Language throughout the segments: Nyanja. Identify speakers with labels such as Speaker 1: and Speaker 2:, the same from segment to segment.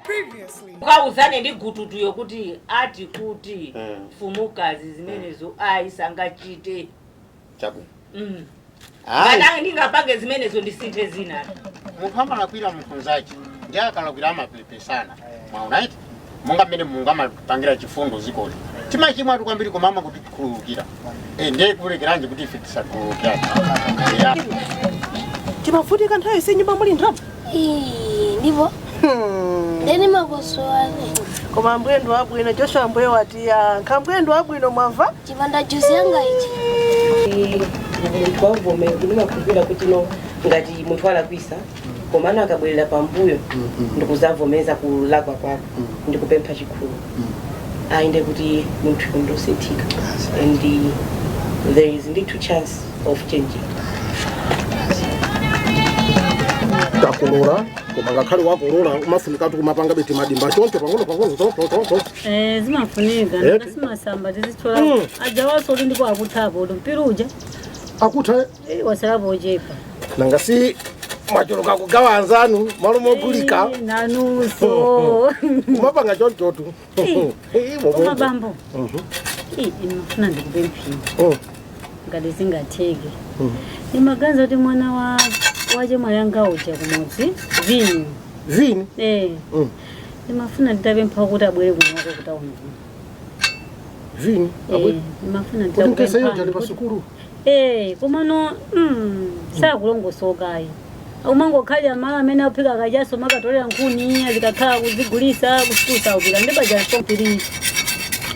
Speaker 1: Previously.
Speaker 2: Ukauzane ndi gututu yokuti ati kuti fumukazi zimenezo aisangachite.
Speaker 3: Chabu.
Speaker 2: Ngana ndingapange zimenezo ndisinthe zina.
Speaker 3: Mukhamba nakwira mfunzachi. Ndiye akalakwira amapepe sana. Mwaona iti? Munga mmene mungama pangira chifundo zikoli. Tima chimwe atukwambiri ko mama kuti tikhulukira. Ndiye kulekeranje kuti ife tisakhulukira.
Speaker 4: Timafutika nthawi senyumba muli ndirapo.
Speaker 5: Ndivyo. Ndeni makoswale.
Speaker 4: Koma mbwendo wabwino Joshua mbwe watiya. Nkambwendo wabwino mwamva?
Speaker 5: Chipanda juice yanga ichi.
Speaker 6: Twavome ndimapupira kuti no ngati munthu alakwisa komana akabwerera pambuyo ndikuzavomeza kulakwa kwako ndikupempha chikhulu ainde kuti munthu ndosinthika and there is little chance of changing.
Speaker 7: Takolora koma ngakhale wakolora umafunika kuti kumapanga beti madimba choncho pang'ono to
Speaker 8: zimafunika ngasimasamba tizithola aja wasoli ndipo akuthapo mpiruja
Speaker 7: akutha
Speaker 8: wasalapo ochepa
Speaker 7: nangasi macholoka kugawa anzanu malo mogulika
Speaker 8: nanuso
Speaker 7: kumapanga choncho tu
Speaker 8: mabambo imafuna ndikupemphini ngati zingatheke imaganza kuti mwana wache mwayanga uja kumudzi vini imafuna nditapempha kuti abwere kunoko kuti aone
Speaker 7: vini
Speaker 8: imafuna
Speaker 7: nditapempha
Speaker 8: kumano sakulongosokayi umangokhalira mala amene aphika akajaso makatolera nkhuni azikakhala kuzigulisa kusikusa upira ndibajasompiri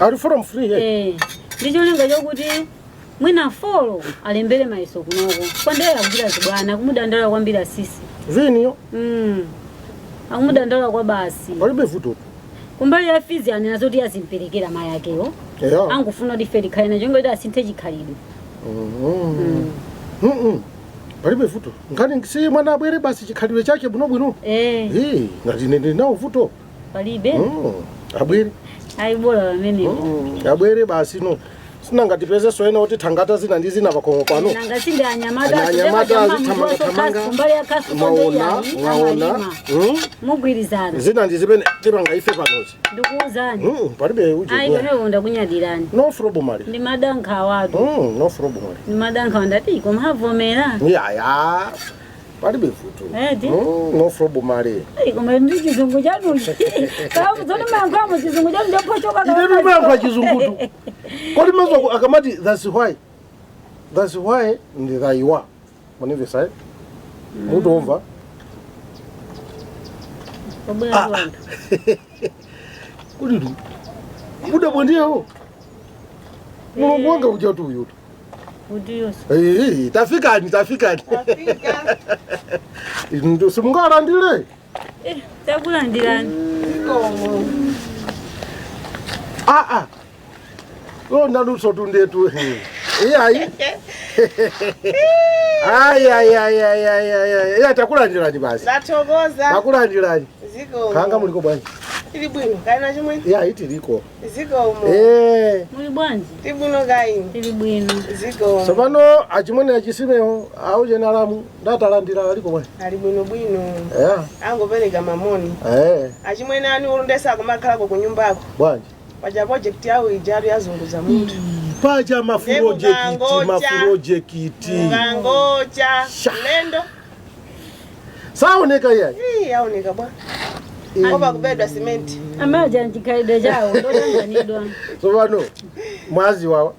Speaker 7: ali from free
Speaker 8: ndicholinga chokuti mwina folo alembere maiso kunoko kwandera kuchita zibwana kumudandala kwambiri asisi
Speaker 7: viniyo
Speaker 8: akumudandala kwa basi
Speaker 7: palibe vuto
Speaker 8: kumbali ya fizi anena zoti azimperekera mai akeyo angufuna kuti ife likhale nacho ngoti asinthe chikhalidwe
Speaker 7: palibe vuto ngati si mwana abwere basi chikhalidwe chake bwinobwino ngati nende nawo vuto
Speaker 8: palibe
Speaker 7: abwere
Speaker 8: ayibola pamenepo
Speaker 7: abwere basi no sinanga tipeze soena kuti thangata zina ndi zina pakomo pano
Speaker 8: nanga sinde anyamata
Speaker 7: azithamanga
Speaker 8: kumbali ya kasu
Speaker 7: mwaona
Speaker 8: mugwirizana
Speaker 7: zina ndi zimene tipanga ife panozi
Speaker 8: ndikuuzani
Speaker 7: palibe uje
Speaker 8: ayiyo ndakunyadirani
Speaker 7: no frobo mali
Speaker 8: ndi madankha awatu
Speaker 7: no frobo mali
Speaker 8: ndi madankha ndati koma havomera
Speaker 7: ya palibe vuto no frobo mali
Speaker 8: koma ndi chizungu chanuchi kamu zoni mayankhamo chizungu chanu ndopochoka
Speaker 7: ndi mayankha chizungutu kodi mazo akamati that's why ndi raiwa monive sai mutomva kodi tu buda bondiyo mulungu wanga uja tu uyu tafikani ndo simungarandire
Speaker 8: takulandirani
Speaker 7: ndaluso tundetu takulandirani basi takulandirani kanga muliko bwanji
Speaker 4: Tili bwino kaina chimwe
Speaker 7: itiliko
Speaker 4: zikomo
Speaker 8: muli bwanji
Speaker 4: tibwino kaina
Speaker 8: tili bwino
Speaker 4: zikomo
Speaker 7: sopano achimwene achisimeho auje nalamu ndatalandira aliko bwanji
Speaker 4: ali bwino angopereka mamoni achimwene ani ulundesa kumakhalako ku nyumbako
Speaker 7: bwanji
Speaker 4: paja project yawo ijalu yazunguza munthu
Speaker 7: paja mafurojekiti
Speaker 4: ngangocha lendo
Speaker 7: saoneka yayi
Speaker 4: yaoneka bwana oba kubedwa simenti
Speaker 8: amaja njikaide jawo ndotanganidwa
Speaker 7: sopano mwazi wawa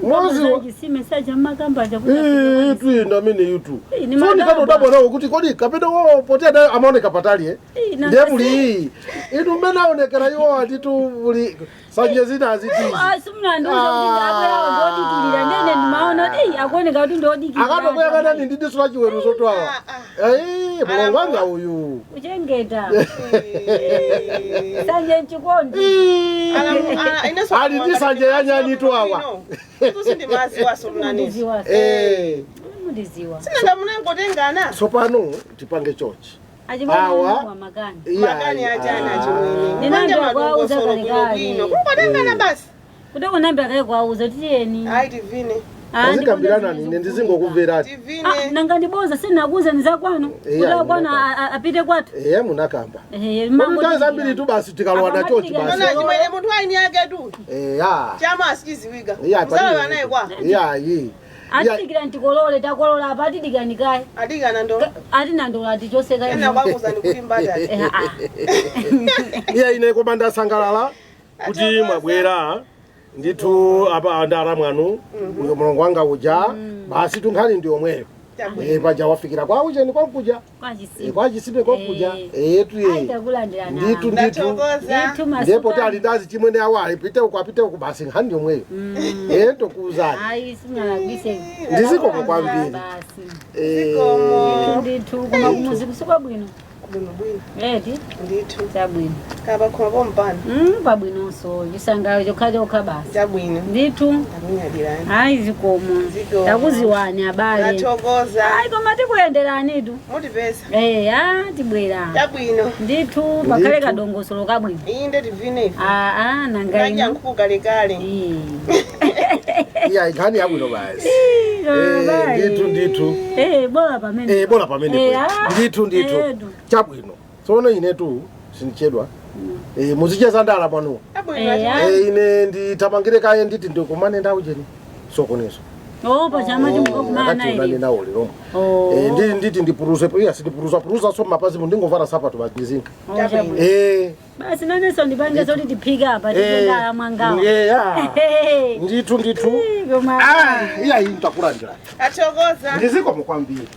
Speaker 8: mwazi sime saja makamba
Speaker 7: ajakuta twinda mine yutu foni katodabona kuti kodi kapeda wo poteda amaoneka patali ndiye muli inu mena onekera yo atitu muli sanje zina aziti
Speaker 8: simna ndo abwera ngodi tulira ndene ndimaona akoneka kuti ndodikira
Speaker 7: akatokoya kana ndidi sura chiweru zotwawa mulonganga uyu
Speaker 8: uchengeta sanje chikondi
Speaker 7: ali ndi sanje yanyani twawa
Speaker 4: kusindi mazi wasolunani
Speaker 8: mudiziwa
Speaker 4: sina munengotengana
Speaker 7: sopano tipange chochi
Speaker 8: awa magani
Speaker 4: ajana chimwene
Speaker 8: ninamba kwauza
Speaker 4: kunengana basi
Speaker 8: kutoko namba kaye kwauza tiyeni
Speaker 4: ayi tivine
Speaker 7: azikambirana nine ndizingokubvera
Speaker 4: Divine.
Speaker 8: nanga ndiboza sinakuza nizakwano kuti akwano apite kwathu
Speaker 7: munakamba
Speaker 8: mango
Speaker 7: zambiri tu basi tikalowana chochi basi
Speaker 4: Ona chimwene munthu aini yake tu. Chama asichiziwika. Usala naye kwa.
Speaker 7: yi
Speaker 8: atidikira ntikolole takolola apa atidikanikaya
Speaker 4: Adikana ndo.
Speaker 8: atinandola tichoseka
Speaker 4: Ena kwakuza ndikuti mbada.
Speaker 7: ine koma ndasangalala kuti mwabwera ndithu apa ndara mwanu uyo mulongo wanga uja basi tunkhani ndi omweyo paja wafikira kwa ujeni kwakuja kwachisipe kwakuja ndithu ndipo tali ndazi chimwene awayi pite uku basi nkhani ndi omweyo tokuuzani ndizikoko kwambiri
Speaker 8: ndithu koma kumuzi kusuka bwino eti
Speaker 4: Ndithu.
Speaker 8: chabwino
Speaker 4: Kaba khoma pompana.
Speaker 8: pabwinonso chisangalo chokha basi
Speaker 4: Chabwino.
Speaker 8: ndithu
Speaker 4: Akunyadirani.
Speaker 8: hayi zikomo
Speaker 4: Zikomo.
Speaker 8: takuziwani abale
Speaker 4: Nathokoza.
Speaker 8: hayi koma tikuyenderanitu
Speaker 4: Mutipesa.
Speaker 8: tibwera
Speaker 4: Chabwino.
Speaker 8: ndithu pakhale kadongosolo kabwino
Speaker 4: Inde divine ife.
Speaker 8: nanga
Speaker 4: Kanja nkhuku kale kale.
Speaker 7: nkhani yabwino basi ndithu
Speaker 8: bora pamene
Speaker 7: bora pamene ndithu chabwino tsono inetu sindichedwa muzicheza ndala mwanuwa ine ndithamangire kaye nditi ndikumane ndawo cheni sokoneso
Speaker 8: pachama
Speaker 7: nawo lero nditi ndipuruze sindipuruza so mapazi ndingovara sapato bazizinga
Speaker 8: basi naneso ndipange zoti tiphike apa tikendala mwangawo
Speaker 7: ndithu iyayi ntakulandira
Speaker 4: Athokoza.
Speaker 7: ndizikomo kwambiri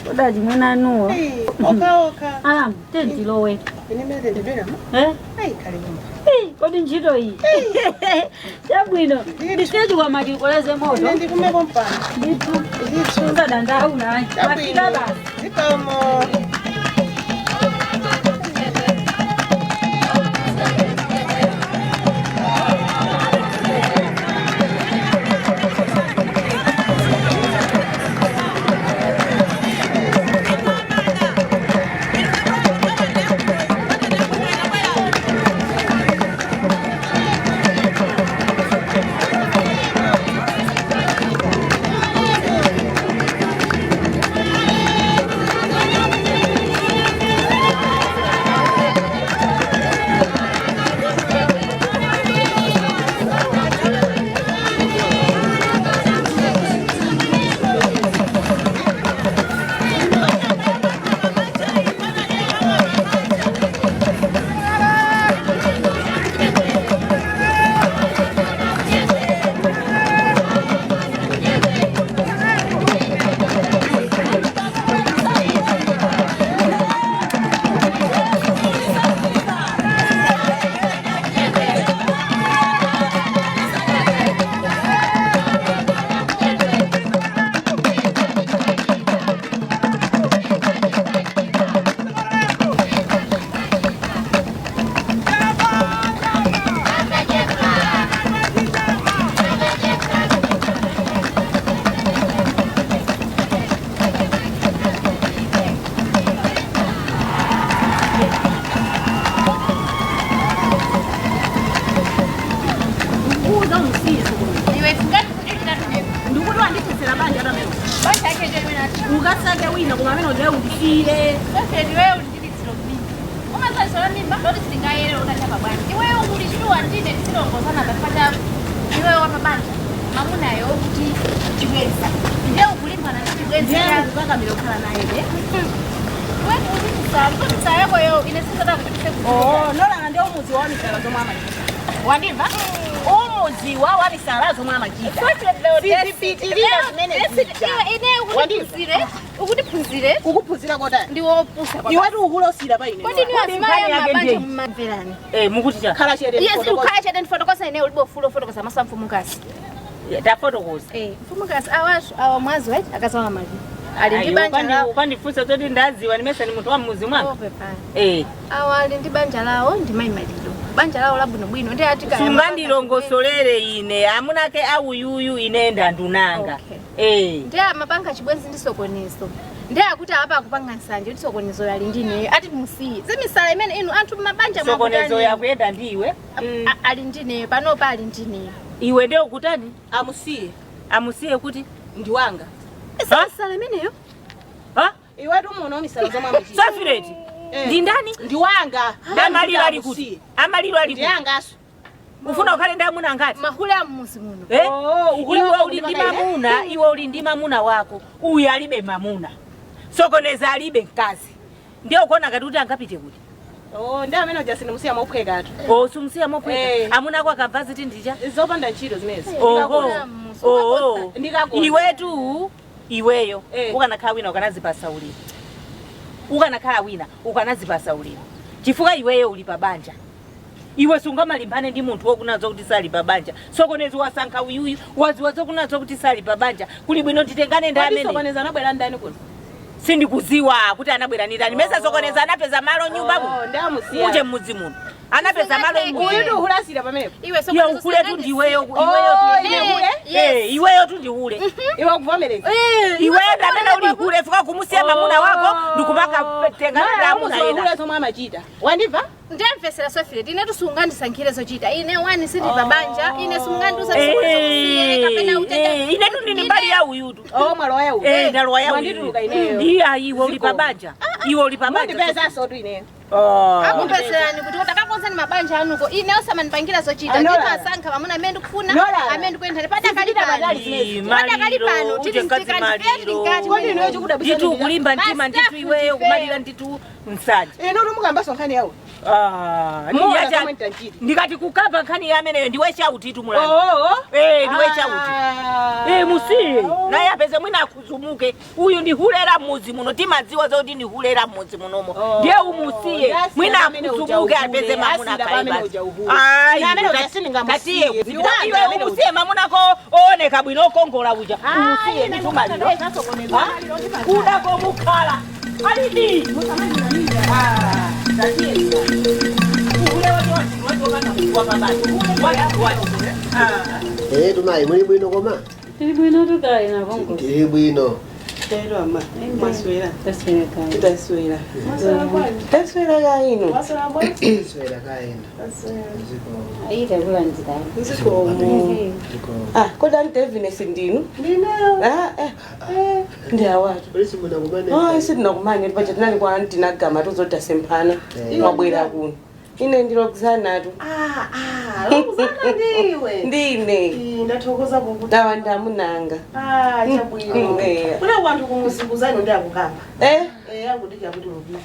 Speaker 8: koda chimwenanuwo
Speaker 4: Oka.
Speaker 8: tentilowe
Speaker 4: Inimeze ndibera. Ai kale nyumba.
Speaker 8: kodi ntchito iyi chabwino ndisiteji kwa matikoleze moto
Speaker 4: Ndikume pompana.
Speaker 8: ndithu ungadandawu naye mafika basi
Speaker 4: Zikomo.
Speaker 8: ukasake wina koma amene ode undifire
Speaker 1: wewe undiditsiro kubini umazaisora mimba loti singayele ukachapa bwana iwewe ukulishua ndine tisilongozana pachapa iwewe wapabanja mamunayo kuti chibweza ndiye ukulimbana chibweza
Speaker 8: mpaka milokhala naye de
Speaker 1: wewe uditsisa yako yo inesisada kuti
Speaker 8: nolanga ndi umuzi wa misala zomwe amachita
Speaker 1: wandimva
Speaker 8: umuzi wa misala zomwe amachita
Speaker 1: ukutiphunzire
Speaker 4: kukuphunzira kodani
Speaker 1: ndiwopusa
Speaker 4: iwetu ukulosira pa ine
Speaker 1: kodi niwasimaya mabanja mumamverani
Speaker 8: mukuti cha
Speaker 4: khala chete
Speaker 1: yes ukhala chete ndifotokosa ine ulibo fulo fotokosa masa mfumukazi
Speaker 8: tafotokoza
Speaker 1: mfumukazi awashu awa mwazi right akasawa maji ali ndi banja lawo
Speaker 8: ukandifunsa zoti ndaziwa nimesa ni munthu wa mmuzi mwanga
Speaker 1: awa ali ndi banja lawo ndi mayi maliro banja lawo labwinobwino ndi atika
Speaker 8: sungandilongosolere ine amunake awuyuyu ine ndandunanga
Speaker 1: ndi amapanga chibwenzi ndi sokoneso ndiye akuti apa akupanga nsanje kuti sokonezo yali ndineyo ati musiye zimisala imene inu anthu mabanja
Speaker 2: sokonezo yakuyenda ndiwe
Speaker 1: ali ndineyo panopa ali ndineyo
Speaker 2: iwe ndio kutani
Speaker 6: amusiye
Speaker 2: kuti
Speaker 6: ndiwanga
Speaker 1: misala imeneyo
Speaker 6: iwe tu muno misala zomwe amachita
Speaker 2: Safireti ndi ndani
Speaker 6: ndiwanga
Speaker 2: amaliro ali kuti
Speaker 6: ndiyangaso
Speaker 2: ufuna ukhale ndi amuna ngati
Speaker 1: mahule amusi muno
Speaker 2: iwe uli ndi mamuna wako uyu alibe mamuna sokoneza alibe mkazi ndio kuona ngati kuti angapite kuti
Speaker 6: ndi amene ujasini musiya mophweka atu
Speaker 2: sumusiya mophweka amuna ako akabva ziti ndija
Speaker 6: zopanda ntchito zimezi
Speaker 2: iwetu iweyo ukanakhala wina ukanazipasa ulimi ukanakhala wina ukanazipasa ulimi chifukwa iweyo uli pabanja iwe sungamalimbane ndi munthu wokunazo kuti sali pabanja sokonezi wasankha uyuyu waziwazo kunazo kuti sali pabanja kuli bwino titengane ndi amene
Speaker 6: sokoneza anabwera ndani kuno
Speaker 2: sindikuziwa kuti anabwera ndi ndani mesa sokoneza anapeza malo nyumba
Speaker 6: ndamusiya
Speaker 2: uje mudzi muno anapeza malo
Speaker 6: uyu hulasira pamenepo
Speaker 1: iwe sokoneza
Speaker 2: ukule tu ndiweyo iweyo tu ndihule
Speaker 6: iwe kuvomereza
Speaker 2: iweyo ndamene uli hule fika kumusiya mamuna wako ndikupaka tengana ndi amuna ena
Speaker 6: hule somwe amachita wandiva
Speaker 1: ndiyamvesera Safireti ine tusungandisankhire zochita ine wani sindi pabanja ine sungandusa
Speaker 2: ine tu ndini mbali ya uyutu
Speaker 6: mwalo waya uyu
Speaker 2: ndalowa ya uyu iya iwe uli pabanja iwe uli pabanja
Speaker 6: ndipeza sotu ineyo
Speaker 1: akupeserani kuti utakakonzani mabanja anuko ine osamanipangira zochita ndipasankha mamuna amene ndikufuna amene ndikuyenthani padakali pano
Speaker 2: nditu kulimba mtima nditu iweyo kumalira nditu msanje
Speaker 6: ino mukamba sonkhani yawo
Speaker 2: ndikati kukapa nkhani yameneyo ndiwe chauti tu mulani ndiwe chauti musiye naye apeze mwina akuzumuke uyu ndihulera mudzi muno timadziwa zoti ndihulera mudzi munomo ndiye umusiye mwina akuzumuke apeze mamuna kaibati iwe umusiye mamunako ooneka bwino okongola uja umusiye nditumaliro kuda komukhala alidi
Speaker 7: tunayi muli bwino koma
Speaker 8: tili bwino tukali na bongo
Speaker 7: tili bwino
Speaker 4: Tero ama maswera
Speaker 8: taswera
Speaker 4: taswera ya ino
Speaker 7: taswera kaenda
Speaker 8: aita kulanzira
Speaker 4: nziko koda Devines ndinu ndi awatu
Speaker 7: polisi muna kumane
Speaker 4: isi ndinakumane pacha tinali kwa ndinagama tuzota sempana mwabwera kuno ine ndilokuzana tu
Speaker 6: lokuzana ndiwe
Speaker 4: ndine
Speaker 6: ndathokoza kukuti
Speaker 4: dawa ndamunanga
Speaker 6: chabwino kuna kwantu kumusibuzani ndakukamba yakudika kuti mubi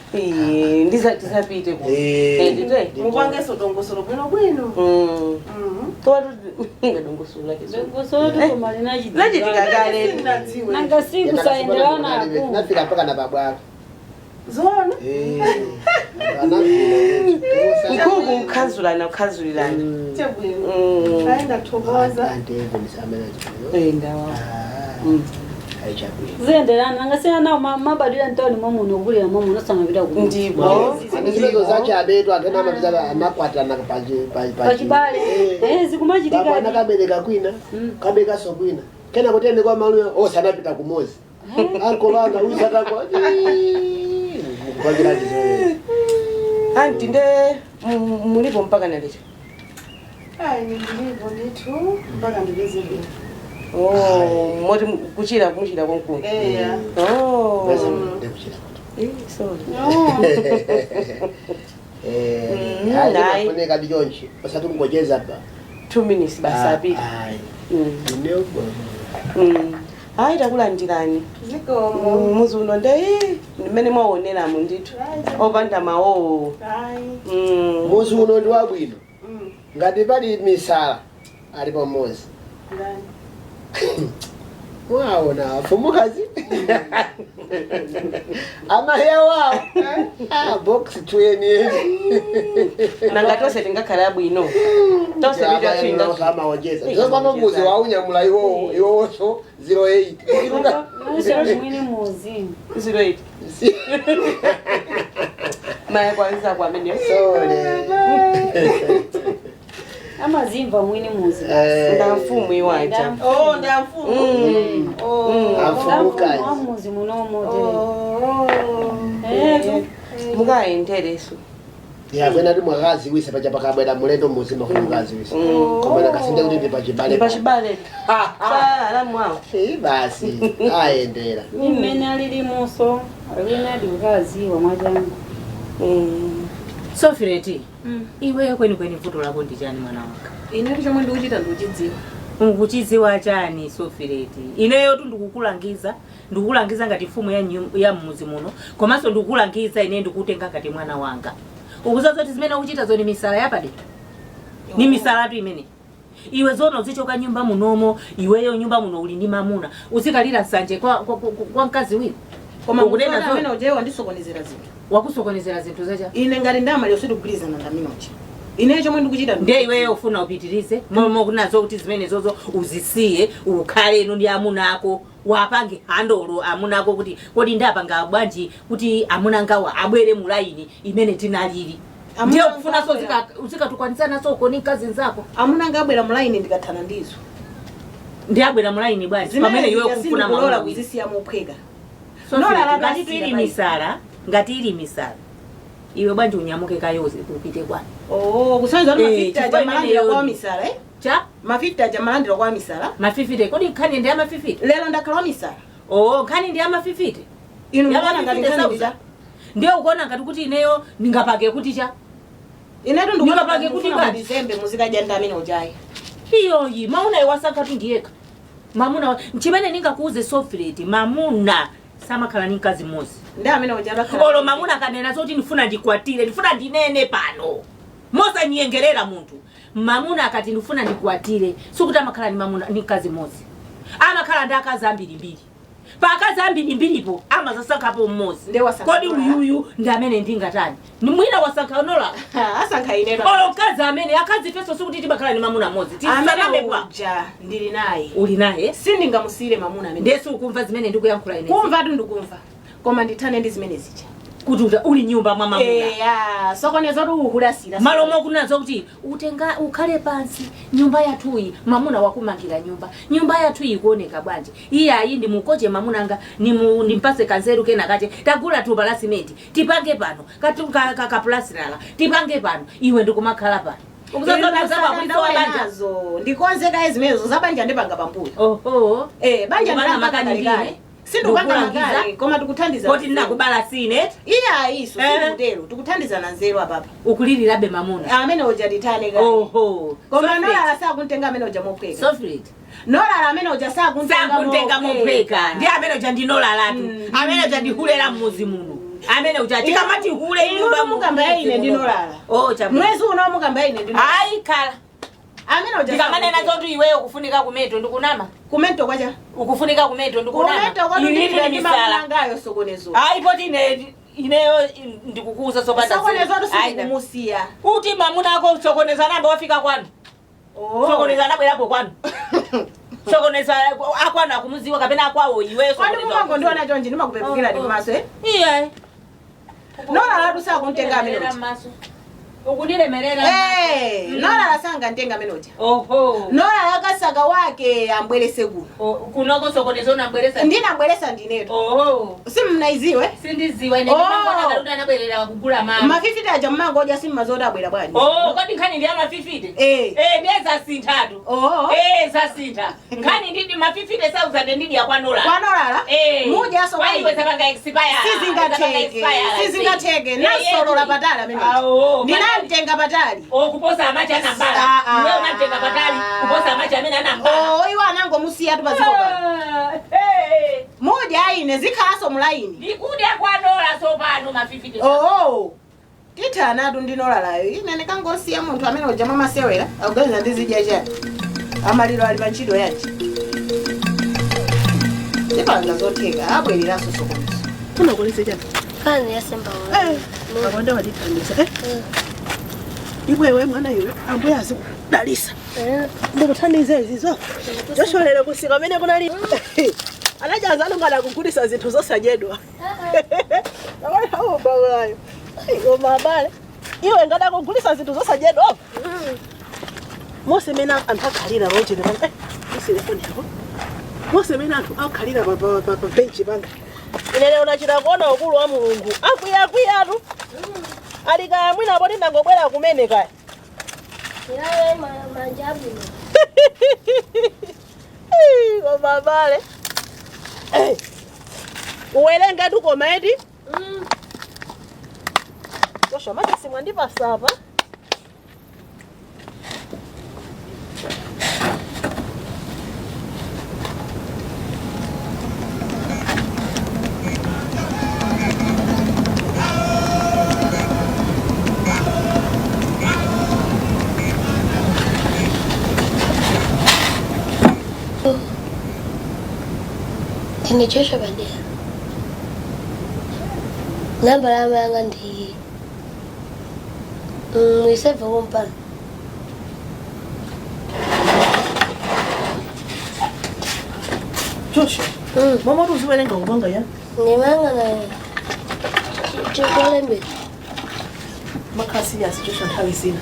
Speaker 4: ndizapite ku ndite
Speaker 6: mukwangeso dongosolo bwino
Speaker 4: totu ngadongosolo
Speaker 8: dongosolo kumali
Speaker 4: nachitika kale
Speaker 8: nanga siku saendelana
Speaker 7: nafika mpaka na babwako
Speaker 6: zona
Speaker 4: ikuku mkhazulana
Speaker 6: chabwino aenda kuthokoza
Speaker 4: ndawa
Speaker 8: ziendelana ngasiyana mabadila ntoni momuno kulira momuno samapita ku
Speaker 4: ndipo
Speaker 7: ndizo zachabetu atena mabizala amakwatana
Speaker 8: pachibale zikumachitika
Speaker 7: bana kabereka kwina kabeka so kwina kena kutende kwa maluya osanapita kumozi ankolanga uyisata kwa kupangira ndizo
Speaker 4: anti nde mulipo mpaka nalete
Speaker 6: nilipo nitu mpaka ndiveze vile
Speaker 4: moti kuchira kumuchira konkulu sorry
Speaker 7: nafuneka ndijonji pasatu ngojeza pa
Speaker 4: 2 minutes basi apita hayi takulandirani muzuno nde nimene mwaoneramo ndithu opanda mawowo
Speaker 7: muzuno ndi wabwino ngati pali misala ali pamozi waona fumukazi amahewa box 20
Speaker 4: nanga tose tingakhala bwino tose video twinga
Speaker 7: kama ongeza sasa kama muzi waunyamula iwo so 08
Speaker 8: irunga sio mwini muzi
Speaker 4: 08 maya kwanza kwa mimi
Speaker 7: sorry
Speaker 8: Amazimva mwini muzi.
Speaker 6: Nda mfumu iwacha.
Speaker 4: Oh, nda mfumu.
Speaker 7: Afumu kai.
Speaker 8: Muzi munomo
Speaker 6: mukaendereso
Speaker 7: yakwena ndi mwakazi wise pacha pakabwera mulendo muzima ku mwakazi wise komana kasinde kuti ndi pachibale
Speaker 6: pachibale sala mwawo
Speaker 7: basi aendera
Speaker 8: imene alili muso alina ndi ukazi wa mwajanga
Speaker 2: Sofireti iwe kweni vuto lako ndi chani mwana wanga
Speaker 1: Ine chomwe ndikuchita ndikuchidziwa.
Speaker 2: Ukuchidziwa chani Sofireti ineyo tu ndikukulangiza ngati mfumu ya mmuzi muno komanso ndikukulangiza ine ndikutenga ngati mwana wanga ukuzaza kuti zimene ukuchita zoni misala yapade ni misala tu imene iwe zona uzichoka nyumba munomo iweyo nyumba muno uli ndi mamuna usikalira nsanje kwa mkazi wina
Speaker 4: Koma kunena amene ujewa ndisokonezera zinthu.
Speaker 2: Wakusokonezera zinthu zacha
Speaker 4: Ine ngati ndamali usindikugwirizana ndaminochi. Ine chomwe ndikuchita
Speaker 2: ndiye iweyo ufuna upitirize momo kunazo kuti zimene zozo uzisiye ukhale ino ndi amuna ako wapange handolo amuna ako kuti kodi ndapanga bwanji kuti amuna ngawa abwere mu line imene tinalili ndiye kufuna so zikatukwanitsana so koni kazi nzako
Speaker 4: amuna ngabwera mu line ndikathana ndizo.
Speaker 2: Ndiye abwera mu line bwanji pamene iwe kufuna
Speaker 4: kulola kuzisiya mophweka.
Speaker 2: Nola ngati ili misala iwe bwanji unyamuke kayoze kupite kwani
Speaker 4: kusanza mafita jamalandira kwa misala
Speaker 2: cha
Speaker 4: mafita jamalandira kwa misala
Speaker 2: mafifite kodi khani ndi amafifite
Speaker 4: lero ndakhala misala
Speaker 2: khani ndi amafifite
Speaker 4: inu mbona ngati khani
Speaker 2: ndio ukuona ngati kuti ineyo ningapake kuti cha
Speaker 4: ineto ndikupake kuti ngati December muzikaja ndamene ujayi
Speaker 2: iyoyi mauna iwasaka tu ndiyeka mamuna chimene ningakuuze Sofireti mamuna samakhala ni kazi mozi
Speaker 4: ndi amene ujala khala
Speaker 2: olo mamuna kanena zoti ndifuna ndikwatire ndifuna ndinene pano mosa nyengerera muntu mamuna akati ndifuna ndikwatire sokuti amakhala ni mamuna ni kazi mozi amakhala ndi akazi ambiri pakazi ambiri amazasakapo mmozi kodi uyuyu ndi amene ndingatani ni mwina wasankha nola
Speaker 4: asankha inero
Speaker 2: olo kazi amene akazi feso sokuti timakhala ni mamuna mozi
Speaker 4: tisanabe kwaja ndili naye
Speaker 2: uli naye
Speaker 4: sindingamusire mamuna amene
Speaker 2: ndesu ukumva zimene ndikuyankhula ine
Speaker 4: kumva tu ndikumva koma ndithane ndi zimene zija
Speaker 2: kuti uli nyumba mwa mamuna
Speaker 4: sokoneza tu uhulasira
Speaker 2: malomo kunazo kuti utenga ukhale pansi nyumba yathuyi mamuna wakumangira nyumba yathuyi kuoneka bwanji iyayi ndi mukoje mamunanga nimpase kanzeru kena kati tagula tuba la simenti tipange pano ka plastilala tipange pano iwe ndikumakhala pano
Speaker 4: ndikonzeka ezimenezo zabanja ndipanga pambuyo banja ndipanga sindupanga magari koma tikuthandiza
Speaker 2: koti ndakubala sine
Speaker 4: iyayi iso sindutero tikuthandiza na nzeru apapa
Speaker 2: ukulilirabe mamuna
Speaker 4: amene uja ditane kale koma nola sakuntenga amene uja mophweka
Speaker 2: Sofireti
Speaker 4: nola amene uja sakuntenga
Speaker 2: mophweka ndi amene uja ndinolalatu amene uja ndihulera mmuzi muno amene uja tikamati hule
Speaker 4: ino mukamba ine ndinolala mwezi uno mukamba ine ndinolala
Speaker 2: ayi kala
Speaker 4: amene uja
Speaker 2: ndikamane nazo kuti iweyo kufunika kumeto ndikunama
Speaker 4: kumento kwacha
Speaker 2: ukufunika kumeto ndikunama
Speaker 4: ilini misala ngayo sokonezo
Speaker 2: ayi poti ineyo ndikukuza sopanda
Speaker 4: sokonezo tusingumusiya
Speaker 2: uti mamuna ako sokoneza namba wafika kwanu sokoneza nabo yabo kwanu sokoneza akwana kumuziwa kapena akwawo iweyo
Speaker 4: sokoneza kwani mumango ndiona chonje ndimakupepukira ndi maso
Speaker 2: iye
Speaker 4: nola latu sakuntenga amene
Speaker 2: ukunilemerera
Speaker 4: nola lasanga ntenga amene uja nola lakasaka wake ambwerese
Speaker 2: kunoko sokoneza unambweresa
Speaker 4: ndinambweresa ndineto simnaiziwe
Speaker 2: sindiziwe ine ndimangona kaluda anabwerera kugula mama
Speaker 4: mafifite aja mmango oja simmazoda abwera bwanji
Speaker 2: kodi nkhani ndi amafifite ndeza sintatu zasintha nkhani ndidi mafifite sauzande ndidi yakwanola
Speaker 4: muja so
Speaker 2: waiweza panga expire
Speaker 4: sizingateke nasolola patala amene ndinamtenga patali
Speaker 2: kuposa amachi anambala iwe unamtenga patali kuposa amachi amene anambala
Speaker 4: iwe anangomusiya tu paziko moja aine zikhalaso mulaini
Speaker 2: ndikudya kwanola sopano mafifite
Speaker 4: tithanatu ndinolalayo ine ndikangosiya munthu amene uja mwamasewera akuganiza ndizidya chani amaliro ali pantchito yanji tipanga zotheka abwereraso sokonezo unakolese chani
Speaker 5: kani yasemba
Speaker 4: akonda watithandiza iwewe mwana iwe ambuye azikudalisa ndikuthandiza izizo joshwalero kusika amene kunali anajaza anongana kugulisa zinthu zosanyedwa ayo ngoma abale iwe ngada kugulisa zinthu zosanyedwa
Speaker 9: mose mena anthu akhalira rochene panga telefoni yako mose mena anthu akhalira pa benchi panga ine lero nachita kuona ukulu wa Mulungu akwiyakwiyatu alika mwina apo ndangobwera kumene kaya
Speaker 5: Yawe manjabu.
Speaker 9: Koma bale. Uwelenga tu komedi? Tosho mati simwandi pasapa.
Speaker 5: Tinechosha baadaye. Namba yanga ndi iseva kompana.
Speaker 9: Joshua. Mama tuziwelenga ubanga ya?
Speaker 5: Nimanga na chikolembe.
Speaker 9: Makasi ya Joshua nthawi sina.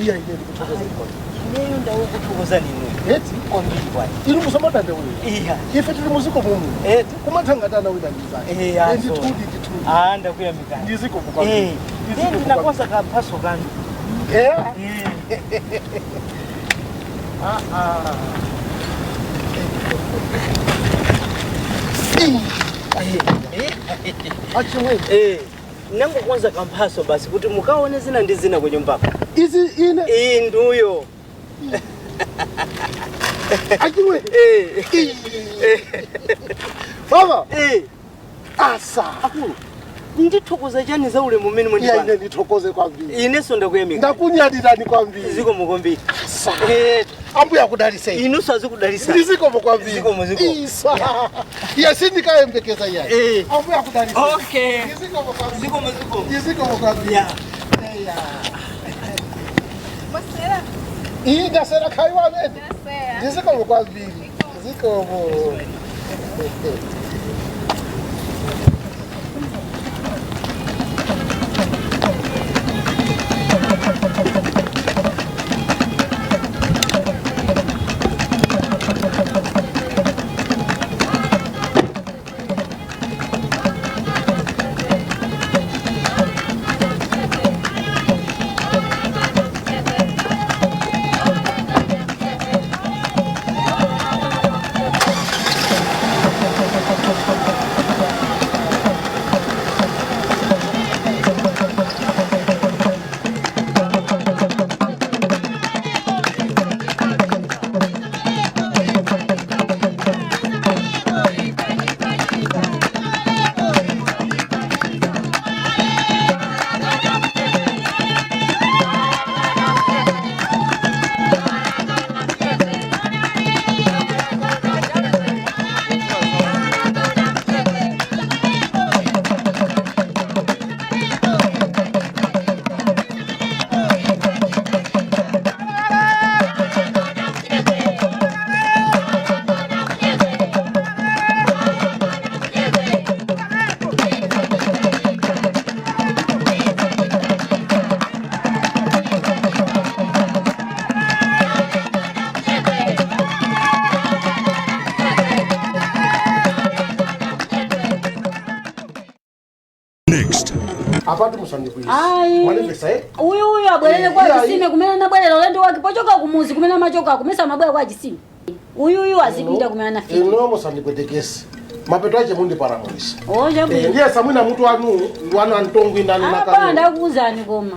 Speaker 7: Iya kutokoza kwa.
Speaker 9: Leo ndio kutokoza nini?
Speaker 7: Eti kwa nini bwana? Ili musomata ndio wewe. Iya. Ife tuli muziko mumu. Eti kumathangatana wina ndiza.
Speaker 9: Andi tudi. Anda kuya mikani.
Speaker 7: Ndiziko kwa.
Speaker 9: Ndio ndinakosa kampaso gani?
Speaker 7: Achimwe.
Speaker 9: Nangu kwanza kampaso basi kuti mukaone zina ndi zina kwenye mpaka.
Speaker 7: Izi ine.
Speaker 9: Nduyo.
Speaker 7: Achimwe. Baba. Asa.
Speaker 9: Akulu. Ndithokoza chani za ule mumene mwe
Speaker 7: ndipanga. Ine ndithokoze kwambiri.
Speaker 9: Ineso ndakuyamika.
Speaker 7: Ndakunyadirani kwambiri.
Speaker 9: Ziko mukombiri.
Speaker 7: Asa. Ambuya kudalisa.
Speaker 9: Inuso azikudalisa.
Speaker 7: Ndiziko mukwambiri.
Speaker 9: Ziko muziko.
Speaker 7: Isa. Yasindika mbekeza yayi. Ambuya kudalisa.
Speaker 9: Okay.
Speaker 7: Ndiziko mukwambiri.
Speaker 9: Ziko muziko.
Speaker 7: Ndiziko mukwambiri.
Speaker 9: Ya.
Speaker 1: Masera.
Speaker 7: Iyi ndasera kaiwa wetu.
Speaker 1: Ndasera.
Speaker 7: Ndiziko mukwambiri. Ndiziko mu. Apatu musandikuisa. Mwanifesa
Speaker 8: Uyu abwelele kwa jisime kumena na bwelele olendo wakipochoka kumuzi kumena machoka kumesa mabwela kwa jisime. Uyu azipita kumena na fiti.
Speaker 7: Ino musandikwetekesi. mapeto ache mundi paramulisa
Speaker 8: Oja bwino.
Speaker 7: ndiye samwina mutu anu wana ntongwi ndani
Speaker 8: Apa ndakuuzani koma.